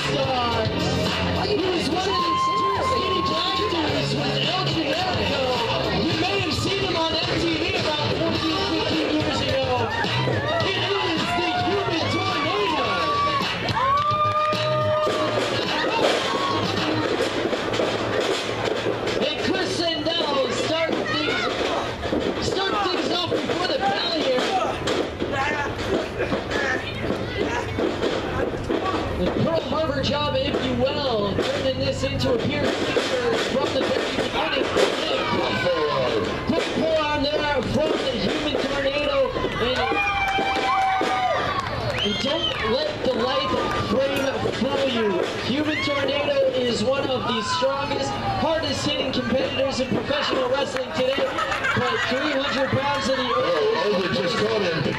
superstar. He was one of these two skinny black dudes with El Generico. You may have seen him on MTV about 14, 15 years ago. It is the Human Tornado. And Chris Sandell start things off before the bell here. The Pearl Harbor job, if you will, turning this into a pure feature from the very beginning. Put forearm there from the Human Tornado. And don't let the light frame fool you. Human Tornado is one of the strongest, hardest hitting competitors in professional wrestling today. But 300 pounds of the Ogre just caught him.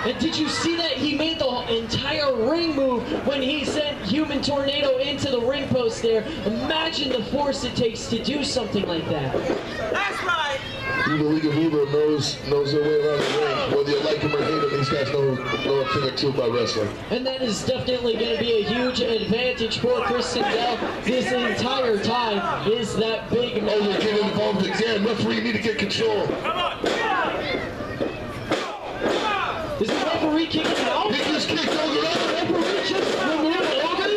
And did you see that? He made the entire ring move when he sent Human Tornado into the ring post there. Imagine the force it takes to do something like that. That's right. The League of Evil knows their way around the ring. Whether you like him or hate him, these guys know a thing or two about wrestling. And that is definitely going to be a huge advantage for Chris Sandell this entire time. Is that big man? Ogre getting involved again. Referee, you need to get control. Come on. Is the referee kicking out? He just kicked Ogre out. The referee just removed Ogre?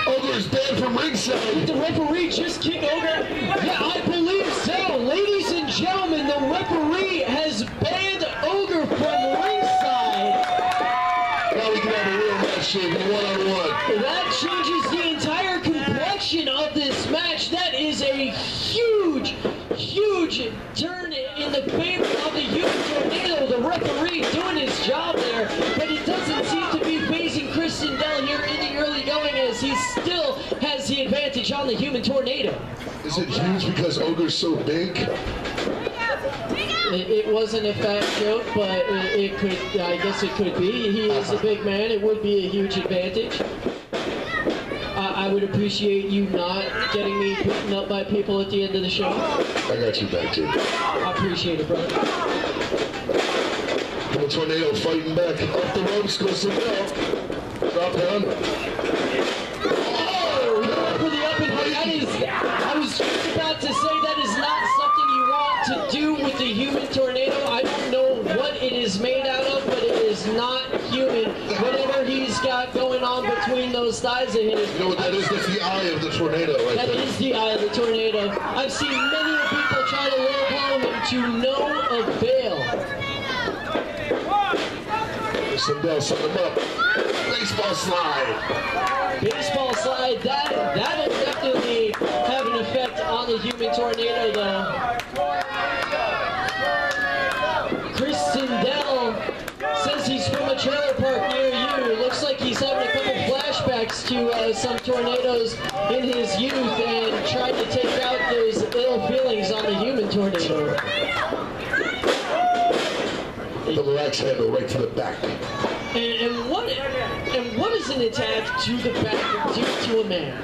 Ogre is banned from ringside. Did the referee just kick Ogre? Yeah, I believe so. Ladies and gentlemen, the referee has banned Ogre from ringside. Now we can have a real match here, one-on-one. That changes the entire complexion of this match. That is a huge turn in the favor of the Human Tornado. The referee doing his job there, but it doesn't seem to be phasing Chris Sandell here in the early going as he still has the advantage on the Human Tornado. Is it huge because Ogre's so big? It wasn't a fat joke, but it could, I guess it could be. He is a big man. It would be a huge advantage. I would appreciate you not getting me beaten up by people at the end of the show. I got you back, too. I appreciate it, brother. The Tornado fighting back. Off the ropes goes Sandell. Drop down. Oh, for the up and that is, I was just about to say that is not something you want to do with the Human Tornado. I don't know what it is made out of, but it is not human. Whatever he's got going on between those thighs of his. You know what that is? That's the eye of the tornado right That there. is the eye of the tornado. I've seen many people try to low blow him to no avail. Sandell set him up. Baseball slide. Baseball slide, that'll definitely have an effect on the Human Tornado though. Chris Sandell says he's from a trailer park near you. Looks like he's having a couple flashbacks to some tornadoes in his youth and trying to take out those ill feelings on the Human Tornado. Double axe handle right to the back. And what is an attack to the back to a man?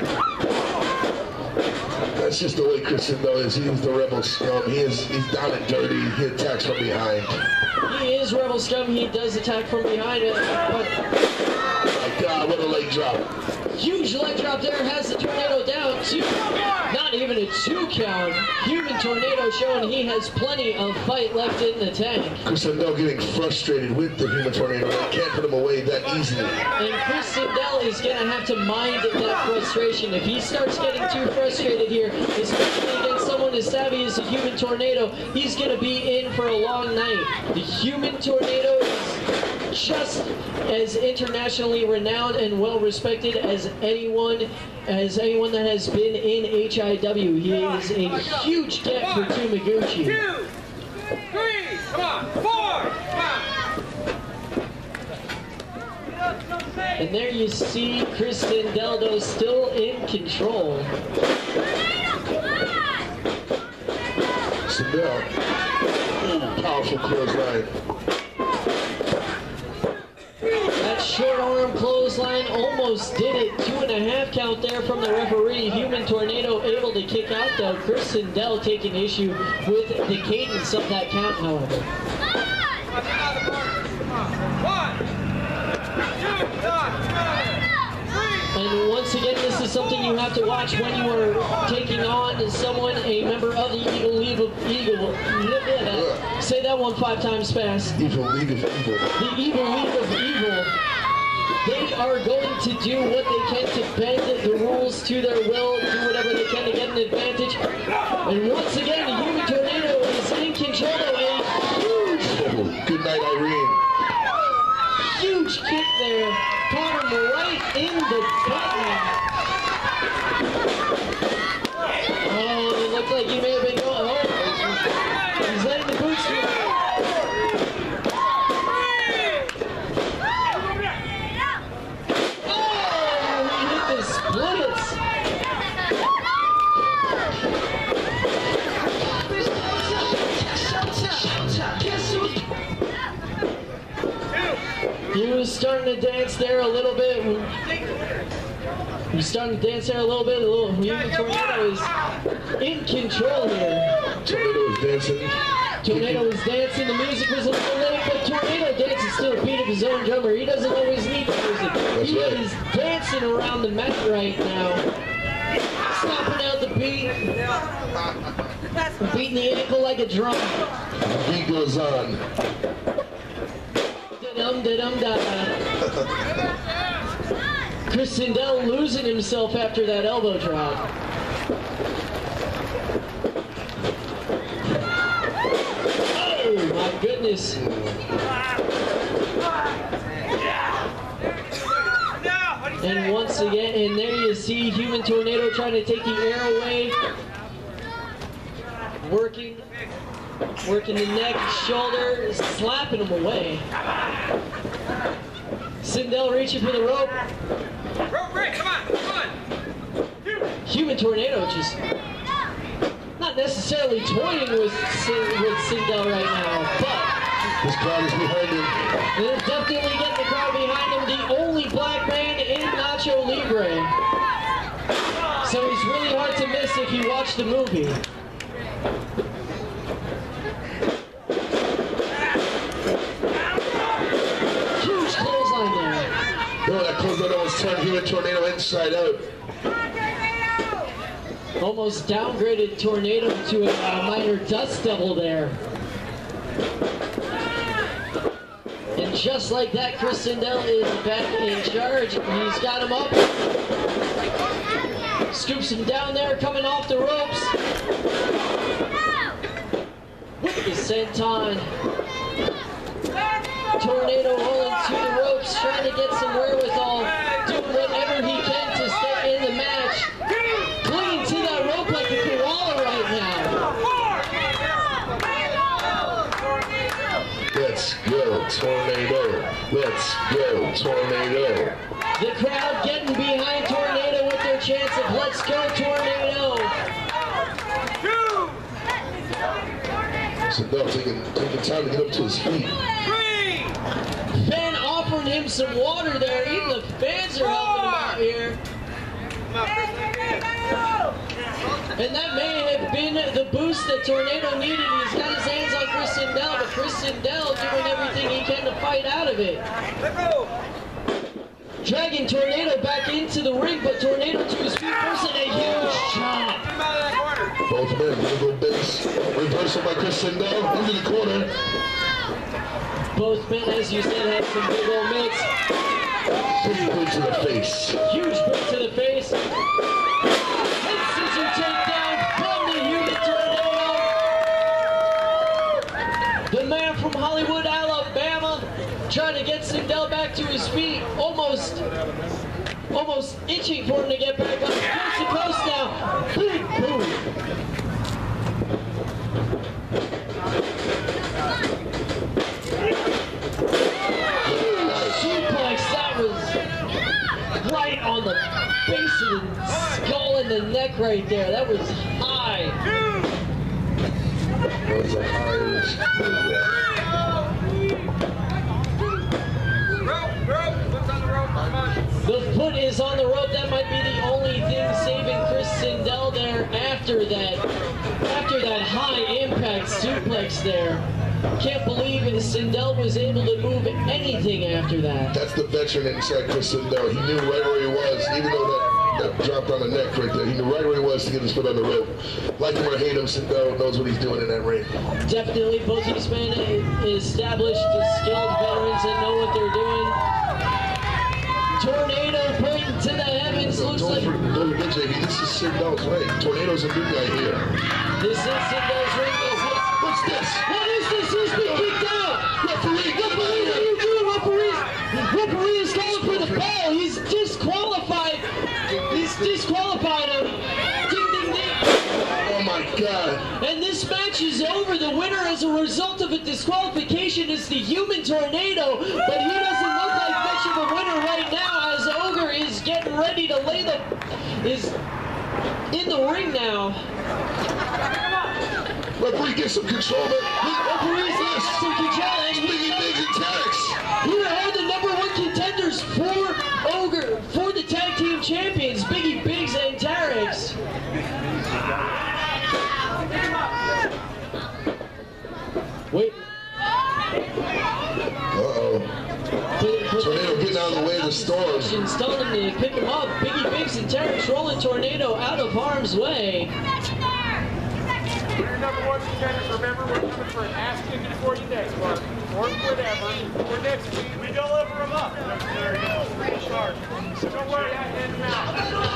That's just the way Chris Sandell is. He's the rebel scum. He's down and dirty. He attacks from behind. He is rebel scum. He does attack from behind it. But my God, what a leg drop. Huge leg drop there, has the tornado down. Not even a 2 count. Human Tornado showing he has plenty of fight left in the tank. Chris Sandell getting frustrated with the Human Tornado. They can't put him away that easily. And Chris Sandell is going to have to mind that frustration. If he starts getting too frustrated here, especially against someone as savvy as the Human Tornado, he's going to be in for a long night. The Human Tornado is just as internationally renowned and well respected as anyone that has been in HIW. He is a huge get for Tumaguchi. 2, 3, come on, 4, come on. And there you see Chris Sandell still in control. Sandell, powerful clothesline. That short arm clothesline almost did it. 2.5 count there from the referee. Human Tornado able to kick out though. Chris Sandell taking issue with the cadence of that count, however. 1, 2, something you have to watch when you are taking on someone, a member of the Evil. Say that one 5 times fast. Evil League of Evil. The Evil League of Evil. They are going to do what they can to bend the rules to their will, do whatever they can to get an advantage. And once again, the Human Tornado is in control of a huge, Good night, Irene. huge kick there. Caught him right in the button. Oh, it looked like he may have been going. Oh, he's letting the boots do it. Splits. He was starting to dance there a little bit. He was starting to dance there a little bit. Human Tornado is in control here. Tornado is dancing. Tornado is dancing. The music was a little late, but Tornado dances to the beat of his own drummer. He doesn't always need the music. He is dancing around the mat right now. Stomping out the beat. Beating the ankle like a drum. The beat goes on. Da-dum-da-dum-da-da. Chris Sindel losing himself after that elbow drop. Oh my goodness. And once again, and there you see Human Tornado trying to take the air away. Working the neck, shoulder, slapping him away. Sindel reaching for the rope. Rope break, come on. Human Tornado just not necessarily toying with Sindel right now, but This crowd is behind him. they're definitely getting the crowd behind him. The only black man in Nacho Libre. So he's really hard to miss if you watch the movie. Huge clothesline there. No, that clothesline almost turned Human Tornado inside out. Almost downgraded Tornado to a minor dust devil there. And just like that, Chris Sindel is back in charge. He's got him up. Scoops him down there, coming off the ropes. With the senton. Tornado rolling to the ropes, trying to get some wherewithal. Doing whatever he can to stay in the match. Clinging to that rope like a koala right now. Let's go, Tornado. Let's go, Tornado. The crowd getting behind Tornado with their chants of "Let's go, Tornado." Sindel taking time to get up to his feet. Fan offering him some water there. Even the fans are helping him out here. And that may have been the boost that Tornado needed. He's got his hands on Chris Sindel, but Chris Sindel doing everything he can to fight out of it. Dragging Tornado back into the ring, but Tornado to his feet first and a huge chop. Both men, little base. Reversal by Chris Sindel into the corner. Both men, as you said, had some big old mitts. Big boot to the face. Huge boot to the face. And scissor takedown from the Human Tornado. The man from Hollywood, Alabama, trying to get Sindel back to his feet. Almost itching for him to get back up. Coast to coast now. Big boot. Suplex, that was right on the base of the skull and the neck right there. That was high. That was a high risk. The foot is on the rope. That might be the only thing saving Chris Sindel there after that high impact suplex there. Can't believe Sindel was able to move anything after that. That's the veteran inside Chris Sindel. He knew right where he was, even though that dropped on the neck right there. He knew right where he was to get his foot on the rope. Like him or hate him, Sindel knows what he's doing in that ring. Definitely, both these men established, skilled veterans that know what they're doing. Tornado pointing to the heavens. Looks like. Don't forget, JV, this is Sindel's ring. Tornado's a big guy here. This is Sindel's ring. What's this? What is this? He's been kicked out. Referee, What are you doing, referee? Referee is calling for the bell. He's disqualified. He's disqualified him. Ding, ding, ding. Oh my God. And this match is over. The winner as a result of a disqualification is the Human Tornado, but he doesn't look like much of a winner right now as Ogre is getting ready to lay the... is in the ring now. Referee, get some control, man. Referee's got some control, and Biggie Biggs and Terex. here are the #1 contenders for Ogre, for the tag team champions, Biggie Biggs and Terex. Wait. Uh-oh. Tornado getting out of the way of the storm. Telling him to pick him up. Biggie Biggs and Terex rolling Tornado out of harm's way. For your #1 contenders, remember we're coming for an ass kicking for you next month, or whatever. Or next week, we deliver them up. There you go. Free charge. So don't worry, I hand them out.